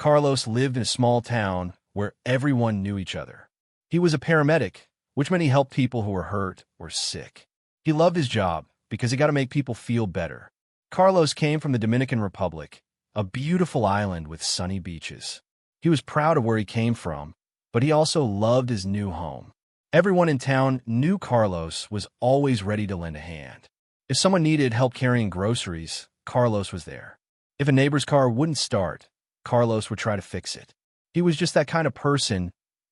Carlos lived in a small town where everyone knew each other. He was a paramedic, which meant he helped people who were hurt or sick. He loved his job because he got to make people feel better. Carlos came from the Dominican Republic, a beautiful island with sunny beaches. He was proud of where he came from, but he also loved his new home. Everyone in town knew Carlos was always ready to lend a hand. If someone needed help carrying groceries, Carlos was there. If a neighbor's car wouldn't start, Carlos would try to fix it. He was just that kind of person,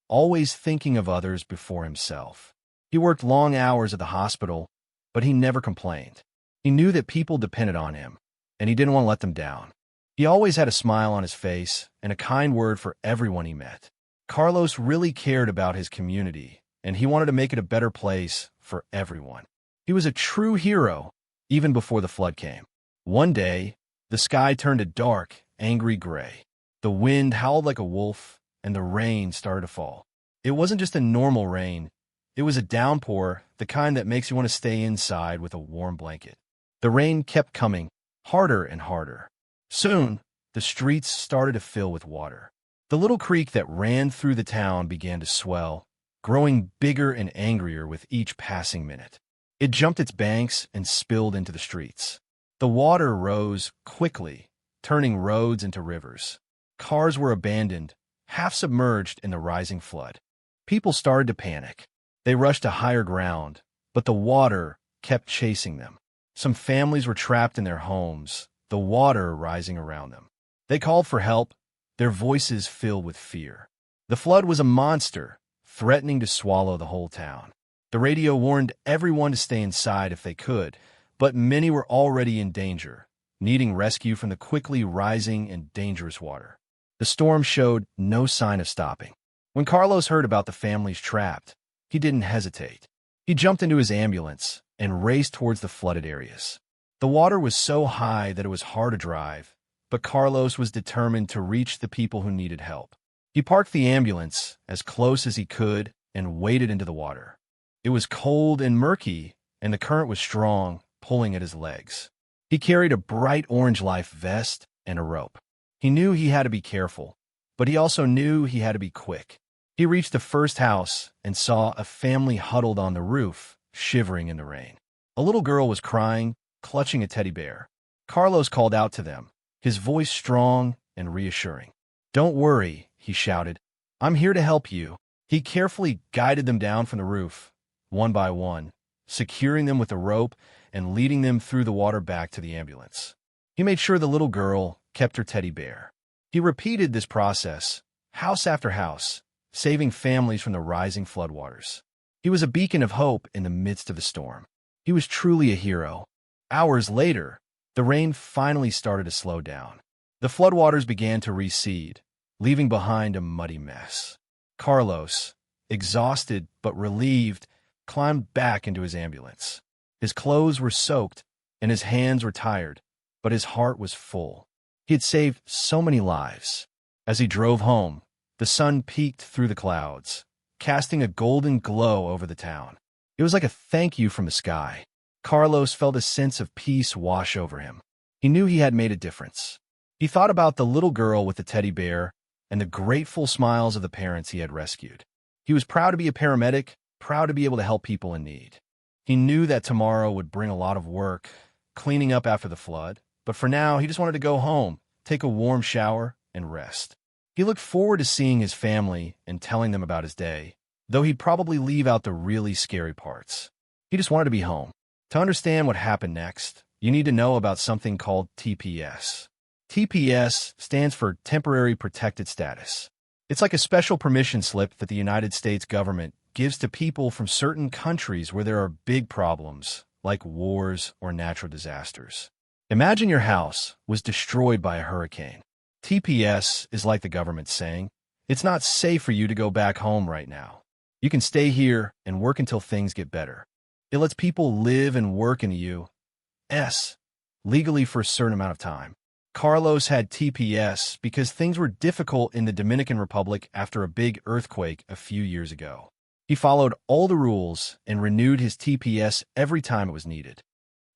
always thinking of others before himself. He worked long hours at the hospital, but he never complained. He knew that people depended on him, and he didn't want to let them down. He always had a smile on his face and a kind word for everyone he met. Carlos really cared about his community, and he wanted to make it a better place for everyone. He was a true hero, even before the flood came. One day, the sky turned a dark, angry gray. The wind howled like a wolf, and the rain started to fall. It wasn't just a normal rain. It was a downpour, the kind that makes you want to stay inside with a warm blanket. The rain kept coming, harder and harder. Soon, the streets started to fill with water. The little creek that ran through the town began to swell, growing bigger and angrier with each passing minute. It jumped its banks and spilled into the streets. The water rose quickly, turning roads into rivers. Cars were abandoned, half submerged in the rising flood. People started to panic. They rushed to higher ground, but the water kept chasing them. Some families were trapped in their homes, the water rising around them. They called for help, their voices filled with fear. The flood was a monster, threatening to swallow the whole town. The radio warned everyone to stay inside if they could, but many were already in danger, needing rescue from the quickly rising and dangerous water. The storm showed no sign of stopping. When Carlos heard about the families trapped, he didn't hesitate. He jumped into his ambulance and raced towards the flooded areas. The water was so high that it was hard to drive, but Carlos was determined to reach the people who needed help. He parked the ambulance as close as he could and waded into the water. It was cold and murky, and the current was strong, pulling at his legs. He carried a bright orange life vest and a rope. He knew he had to be careful, but he also knew he had to be quick. He reached the first house and saw a family huddled on the roof, shivering in the rain. A little girl was crying, clutching a teddy bear. Carlos called out to them, his voice strong and reassuring. "Don't worry," he shouted. "I'm here to help you." He carefully guided them down from the roof, one by one, securing them with a rope and leading them through the water back to the ambulance. He made sure the little girl kept her teddy bear. He repeated this process, house after house, saving families from the rising floodwaters. He was a beacon of hope in the midst of the storm. He was truly a hero. Hours later, the rain finally started to slow down. The floodwaters began to recede, leaving behind a muddy mess. Carlos, exhausted but relieved, climbed back into his ambulance. His clothes were soaked and his hands were tired, but his heart was full. He had saved so many lives. As he drove home, the sun peeked through the clouds, casting a golden glow over the town. It was like a thank you from the sky. Carlos felt a sense of peace wash over him. He knew he had made a difference. He thought about the little girl with the teddy bear and the grateful smiles of the parents he had rescued. He was proud to be a paramedic, proud to be able to help people in need. He knew that tomorrow would bring a lot of work, cleaning up after the flood, but for now he just wanted to go home, take a warm shower, and rest. He looked forward to seeing his family and telling them about his day, though he'd probably leave out the really scary parts. He just wanted to be home. To understand what happened next, you need to know about something called TPS. TPS stands for Temporary Protected Status. It's like a special permission slip that the United States government gives to people from certain countries where there are big problems, like wars or natural disasters. Imagine your house was destroyed by a hurricane. TPS is like the government saying, it's not safe for you to go back home right now. You can stay here and work until things get better. It lets people live and work in the U.S. legally for a certain amount of time. Carlos had TPS because things were difficult in the Dominican Republic after a big earthquake a few years ago. He followed all the rules and renewed his TPS every time it was needed.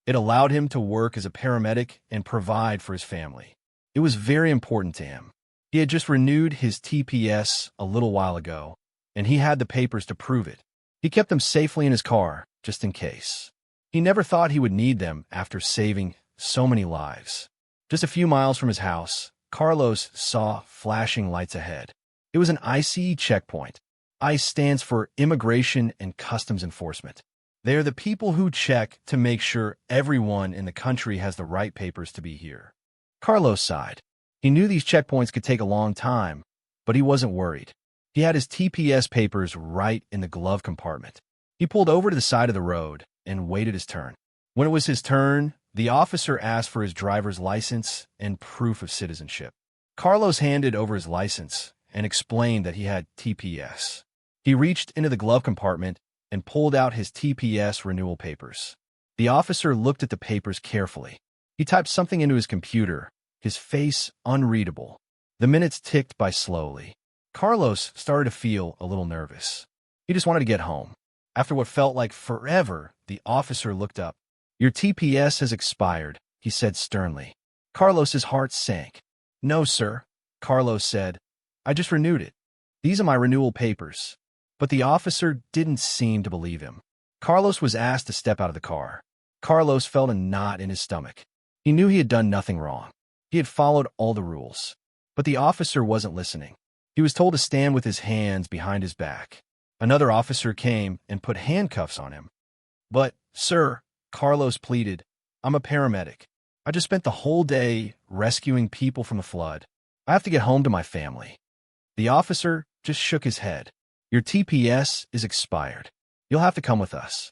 It allowed him to work as a paramedic and provide for his family. It was very important to him. He had just renewed his TPS a little while ago, and he had the papers to prove it. He kept them safely in his car, just in case. He never thought he would need them after saving so many lives. Just a few miles from his house, Carlos saw flashing lights ahead. It was an ICE checkpoint. ICE stands for Immigration and Customs Enforcement. They are the people who check to make sure everyone in the country has the right papers to be here. Carlos sighed. He knew these checkpoints could take a long time, but he wasn't worried. He had his TPS papers right in the glove compartment. He pulled over to the side of the road and waited his turn. When it was his turn, the officer asked for his driver's license and proof of citizenship. Carlos handed over his license and explained that he had TPS. He reached into the glove compartment and pulled out his TPS renewal papers. The officer looked at the papers carefully. He typed something into his computer, his face unreadable. The minutes ticked by slowly. Carlos started to feel a little nervous. He just wanted to get home. After what felt like forever, the officer looked up. "Your TPS has expired," he said sternly. Carlos's heart sank. "No, sir," Carlos said. "I just renewed it. These are my renewal papers." But the officer didn't seem to believe him. Carlos was asked to step out of the car. Carlos felt a knot in his stomach. He knew he had done nothing wrong. He had followed all the rules. But the officer wasn't listening. He was told to stand with his hands behind his back. Another officer came and put handcuffs on him. "But, sir," Carlos pleaded, "I'm a paramedic. I just spent the whole day rescuing people from the flood. I have to get home to my family." The officer just shook his head. "Your TPS is expired. You'll have to come with us."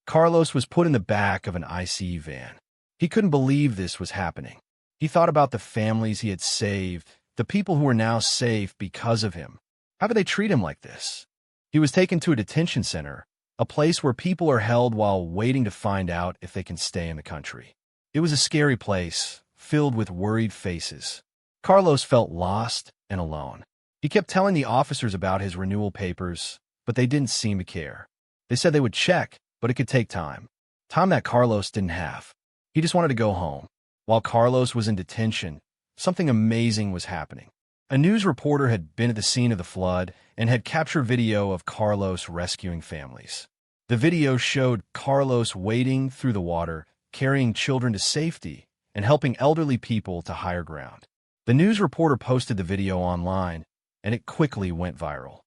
Carlos was put in the back of an ICE van. He couldn't believe this was happening. He thought about the families he had saved, the people who were now safe because of him. How could they treat him like this? He was taken to a detention center, a place where people are held while waiting to find out if they can stay in the country. It was a scary place, filled with worried faces. Carlos felt lost and alone. He kept telling the officers about his renewal papers, but they didn't seem to care. They said they would check, but it could take time. Time that Carlos didn't have. He just wanted to go home. While Carlos was in detention, something amazing was happening. A news reporter had been at the scene of the flood and had captured video of Carlos rescuing families. The video showed Carlos wading through the water, carrying children to safety, and helping elderly people to higher ground. The news reporter posted the video online, and it quickly went viral.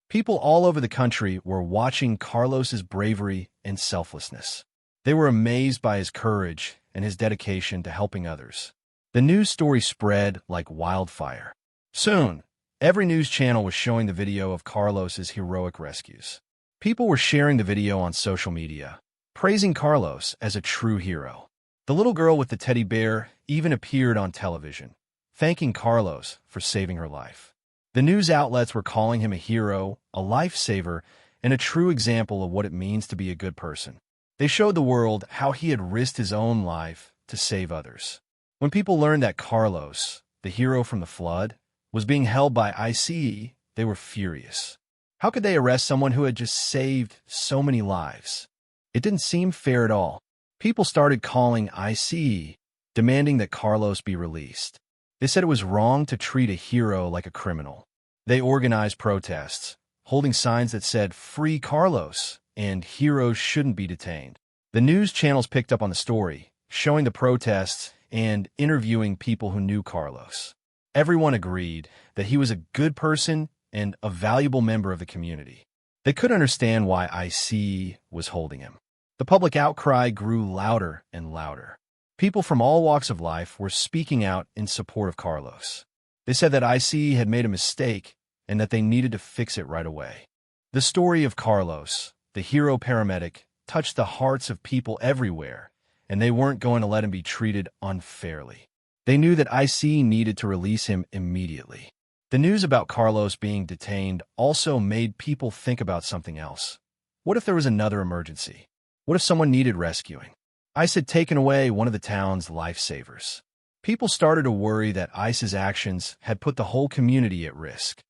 People all over the country were watching Carlos's bravery and selflessness. They were amazed by his courage and his dedication to helping others. The news story spread like wildfire. Soon, every news channel was showing the video of Carlos's heroic rescues. People were sharing the video on social media, praising Carlos as a true hero. The little girl with the teddy bear even appeared on television, thanking Carlos for saving her life. The news outlets were calling him a hero, a lifesaver, and a true example of what it means to be a good person. They showed the world how he had risked his own life to save others. When people learned that Carlos, the hero from the flood, was being held by ICE, they were furious. How could they arrest someone who had just saved so many lives? It didn't seem fair at all. People started calling ICE, demanding that Carlos be released. They said it was wrong to treat a hero like a criminal. They organized protests, holding signs that said, "Free Carlos," and "Heroes shouldn't be detained." The news channels picked up on the story, showing the protests and interviewing people who knew Carlos. Everyone agreed that he was a good person and a valuable member of the community. They couldn't understand why ICE was holding him. The public outcry grew louder and louder. People from all walks of life were speaking out in support of Carlos. They said that ICE had made a mistake and that they needed to fix it right away. The story of Carlos, the hero paramedic, touched the hearts of people everywhere, and they weren't going to let him be treated unfairly. They knew that ICE needed to release him immediately. The news about Carlos being detained also made people think about something else. What if there was another emergency? What if someone needed rescuing? ICE had taken away one of the town's lifesavers. People started to worry that ICE's actions had put the whole community at risk.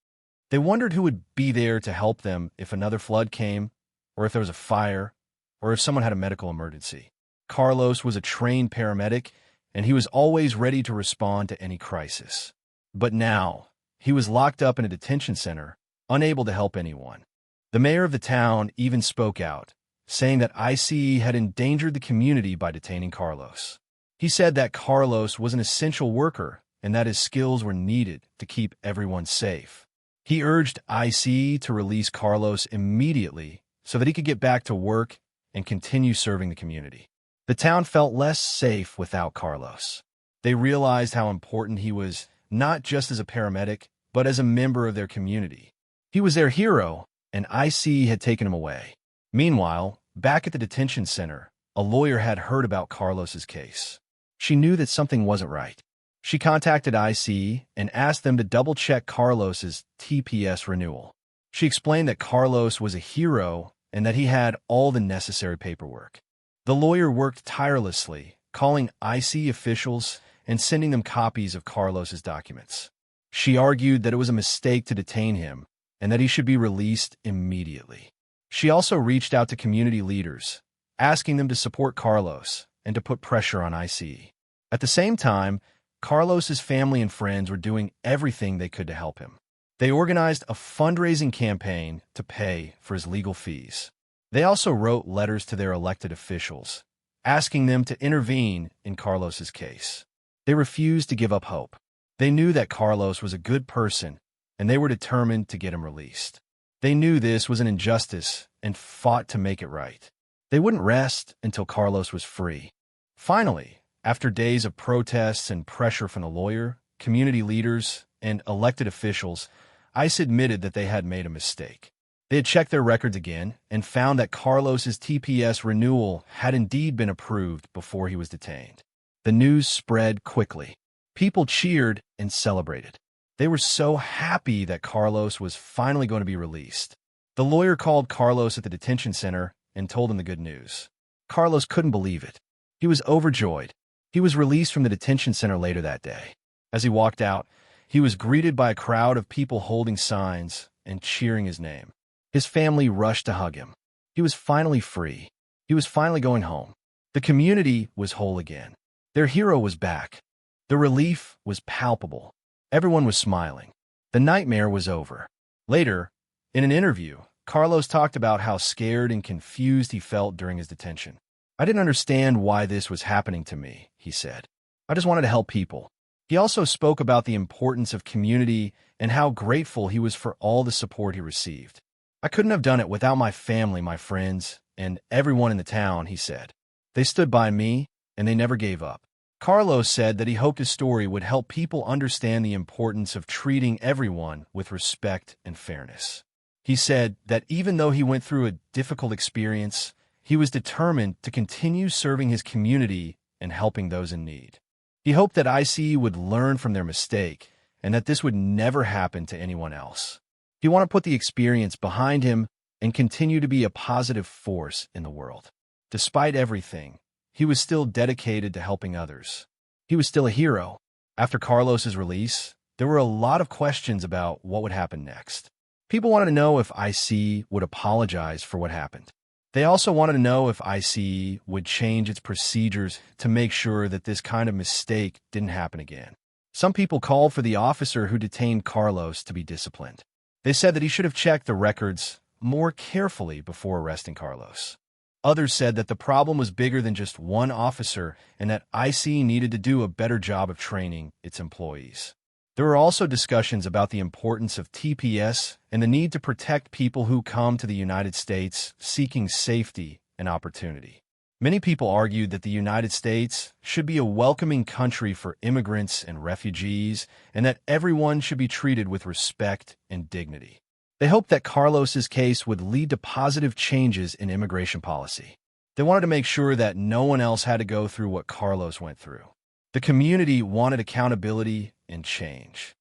They wondered who would be there to help them if another flood came, or if there was a fire, or if someone had a medical emergency. Carlos was a trained paramedic, and he was always ready to respond to any crisis. But now, he was locked up in a detention center, unable to help anyone. The mayor of the town even spoke out, saying that ICE had endangered the community by detaining Carlos. He said that Carlos was an essential worker and that his skills were needed to keep everyone safe. He urged ICE to release Carlos immediately so that he could get back to work and continue serving the community. The town felt less safe without Carlos. They realized how important he was, not just as a paramedic, but as a member of their community. He was their hero, and ICE had taken him away. Meanwhile, back at the detention center, a lawyer had heard about Carlos's case. She knew that something wasn't right. She contacted ICE and asked them to double-check Carlos's TPS renewal. She explained that Carlos was a hero and that he had all the necessary paperwork. The lawyer worked tirelessly, calling ICE officials and sending them copies of Carlos's documents. She argued that it was a mistake to detain him and that he should be released immediately. She also reached out to community leaders, asking them to support Carlos and to put pressure on ICE. At the same time, Carlos's family and friends were doing everything they could to help him. They organized a fundraising campaign to pay for his legal fees. They also wrote letters to their elected officials, asking them to intervene in Carlos's case. They refused to give up hope. They knew that Carlos was a good person, and they were determined to get him released. They knew this was an injustice and fought to make it right. They wouldn't rest until Carlos was free. Finally, after days of protests and pressure from the lawyer, community leaders, and elected officials, ICE admitted that they had made a mistake. They had checked their records again and found that Carlos's TPS renewal had indeed been approved before he was detained. The news spread quickly. People cheered and celebrated. They were so happy that Carlos was finally going to be released. The lawyer called Carlos at the detention center and told him the good news. Carlos couldn't believe it. He was overjoyed. He was released from the detention center later that day. As he walked out, he was greeted by a crowd of people holding signs and cheering his name. His family rushed to hug him. He was finally free. He was finally going home. The community was whole again. Their hero was back. The relief was palpable. Everyone was smiling. The nightmare was over. Later, in an interview, Carlos talked about how scared and confused he felt during his detention. "I didn't understand why this was happening to me," he said. "I just wanted to help people." He also spoke about the importance of community and how grateful he was for all the support he received. "I couldn't have done it without my family, my friends, and everyone in the town," he said. "They stood by me, and they never gave up." Carlos said that he hoped his story would help people understand the importance of treating everyone with respect and fairness. He said that even though he went through a difficult experience, he was determined to continue serving his community and helping those in need. He hoped that ICE would learn from their mistake and that this would never happen to anyone else. He wanted to put the experience behind him and continue to be a positive force in the world. Despite everything, he was still dedicated to helping others. He was still a hero. After Carlos's release, there were a lot of questions about what would happen next. People wanted to know if ICE would apologize for what happened. They also wanted to know if ICE would change its procedures to make sure that this kind of mistake didn't happen again. Some people called for the officer who detained Carlos to be disciplined. They said that he should have checked the records more carefully before arresting Carlos. Others said that the problem was bigger than just one officer and that ICE needed to do a better job of training its employees. There were also discussions about the importance of TPS and the need to protect people who come to the United States seeking safety and opportunity. Many people argued that the United States should be a welcoming country for immigrants and refugees, and that everyone should be treated with respect and dignity. They hoped that Carlos's case would lead to positive changes in immigration policy. They wanted to make sure that no one else had to go through what Carlos went through. The community wanted accountability and change.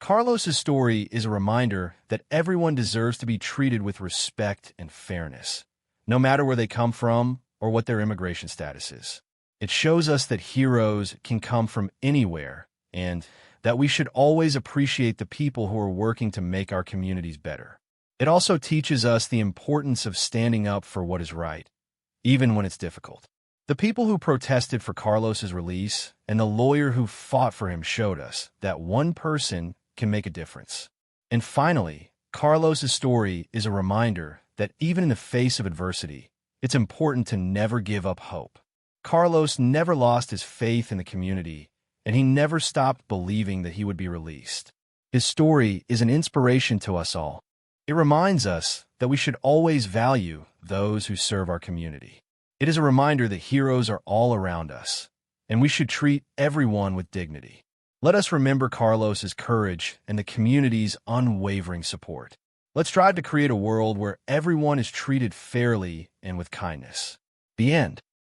Carlos's story is a reminder that everyone deserves to be treated with respect and fairness, no matter where they come from or what their immigration status is. It shows us that heroes can come from anywhere and that we should always appreciate the people who are working to make our communities better. It also teaches us the importance of standing up for what is right, even when it's difficult. The people who protested for Carlos's release and the lawyer who fought for him showed us that one person can make a difference. And finally, Carlos's story is a reminder that even in the face of adversity, it's important to never give up hope. Carlos never lost his faith in the community, and he never stopped believing that he would be released. His story is an inspiration to us all. It reminds us that we should always value those who serve our community. It is a reminder that heroes are all around us, and we should treat everyone with dignity. Let us remember Carlos's courage and the community's unwavering support. Let's strive to create a world where everyone is treated fairly and with kindness. The end.